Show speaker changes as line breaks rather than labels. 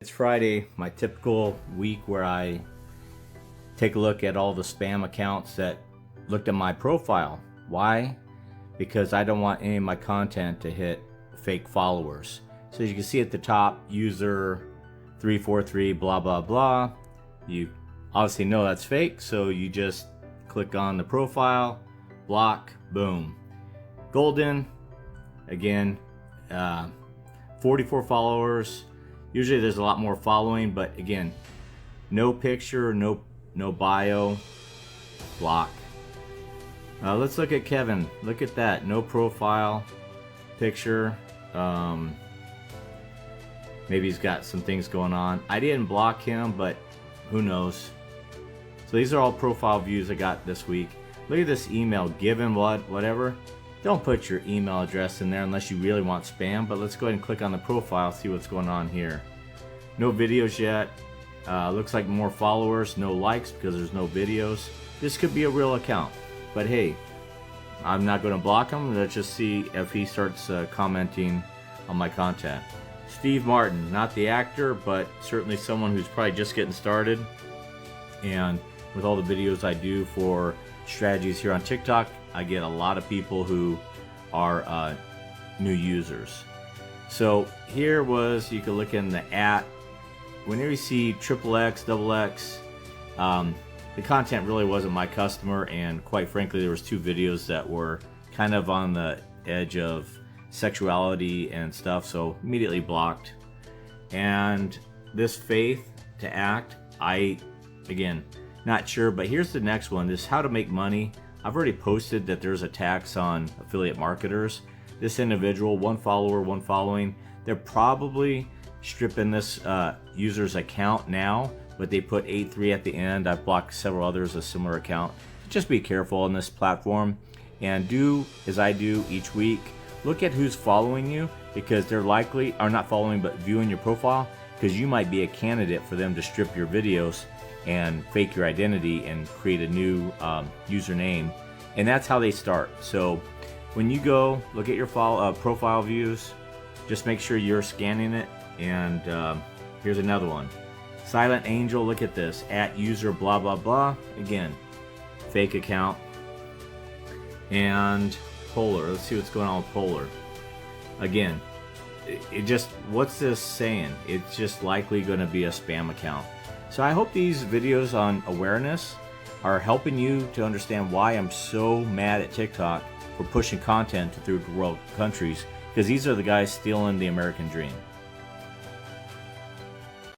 It's Friday, my typical week where I take a look at all the spam accounts that looked at my profile. Why? Because I don't want any of my content to hit fake followers. So as you can see at the top, user 343 blah blah blah. You obviously know that's fake, so you just click on the profile, block, boom. Golden, again, 44 followers. Usually there's a lot more following, but again, no picture, no bio, block. Let's look at Kevin. Look at that, no profile picture. Maybe he's got some things going on. I didn't block him, but who knows. So these are all profile views I got this week. Look at this email, given whatever. Don't put your email address in there unless you really want spam, but let's go ahead and click on the profile, see what's going on here. No videos yet. Looks like more followers, no likes because there's no videos. This could be a real account, but hey, I'm not going to block him. Let's just see if he starts commenting on my content. Steve Martin, not the actor, but certainly someone who's probably just getting started. And with all the videos I do for strategies here on TikTok, I get a lot of people who are new users. So here was, you can look in the @ whenever you see XXX, XX, the content really wasn't my customer, and quite frankly there was 2 videos that were kind of on the edge of sexuality and stuff, so immediately blocked. And this faith to act, again, not sure, but here's the next one. This how to make money. I've already posted that there's a tax on affiliate marketers. This individual, 1 follower, 1 following, they're probably stripping this user's account now, but they put 83 at the end. I've blocked several others a similar account. Just be careful on this platform and do as I do each week. Look at who's following you, because they're likely are not following but viewing your profile, because you might be a candidate for them to strip your videos and fake your identity and create a new username, and that's how they start. So when you go look at your profile views, just make sure you're scanning it. And here's another one, Silent Angel. Look at this, @user blah blah blah, again fake account. And Polar, let's see what's going on with Polar. Again, it just, what's this saying? It's just likely going to be a spam account. So I hope these videos on awareness are helping you to understand why I'm so mad at TikTok for pushing content to third world countries, because these are the guys stealing the American dream.